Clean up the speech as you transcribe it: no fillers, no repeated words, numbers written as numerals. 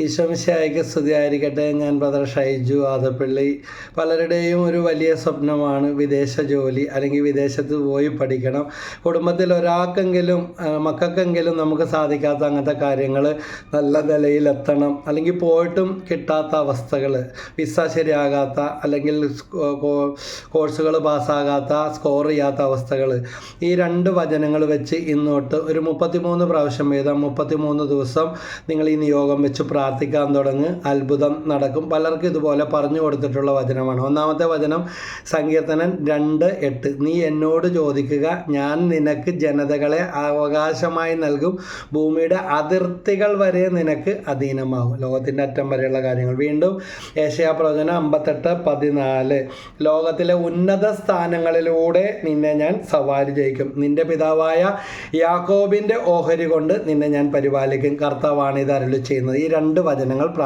ഈശോമിശിഹായ്ക്ക് സ്തുതിയായിരിക്കട്ടെ. ഞാൻ ബ്രദർ ഷൈജു ആദപ്പള്ളി. പലരുടെയും ഒരു വലിയ സ്വപ്നമാണ് വിദേശ ജോലി, അല്ലെങ്കിൽ വിദേശത്ത് പോയി പഠിക്കണം. കുടുംബത്തിൽ ഒരാൾക്കെങ്കിലും മക്കൾക്കെങ്കിലും നമുക്ക് സാധിക്കാത്ത അങ്ങനത്തെ കാര്യങ്ങൾ, നല്ല നിലയിലെത്തണം, അല്ലെങ്കിൽ പോയിട്ടും കിട്ടാത്ത അവസ്ഥകൾ, വിസ ശരിയാകാത്ത, അല്ലെങ്കിൽ കോഴ്സുകൾ പാസ്സാകാത്ത, സ്കോർ ചെയ്യാത്ത അവസ്ഥകൾ. ഈ രണ്ട് വചനങ്ങൾ വെച്ച് ഇന്നോട്ട് ഒരു 33 പ്രാവശ്യം വീതം 33 ദിവസം നിങ്ങൾ ഈ നിയോഗം വെച്ച് പ്രാർത്ഥിക്കാൻ തുടങ്ങ്. അത്ഭുതം നടക്കും. പലർക്കും ഇതുപോലെ പറഞ്ഞു കൊടുത്തിട്ടുള്ള വചനമാണ്. ഒന്നാമത്തെ വചനം സങ്കീർത്തനം 2:8. നീ എന്നോട് ചോദിക്കുക, ഞാൻ നിനക്ക് ജനതകളെ അവകാശമായി നൽകും, ഭൂമിയുടെ അതിർത്തികൾ വരെ നിനക്ക് അധീനമാകും. ലോകത്തിൻ്റെ അറ്റം വരെയുള്ള കാര്യങ്ങൾ. വീണ്ടും യെശയ്യാ പ്രവചനം 58:14. ലോകത്തിലെ ഉന്നത സ്ഥാനങ്ങളിലൂടെ നിന്നെ ഞാൻ സവാരി ചെയ്യിക്കും, നിന്റെ പിതാവായ യാക്കോബിൻ്റെ ഓഹരി കൊണ്ട് നിന്നെ ഞാൻ പരിപാലിക്കും. കർത്താവാണ് ഇത് അരുളി ചെയ്യുന്നത്. ഈ രണ്ട് വചനങ്ങൾ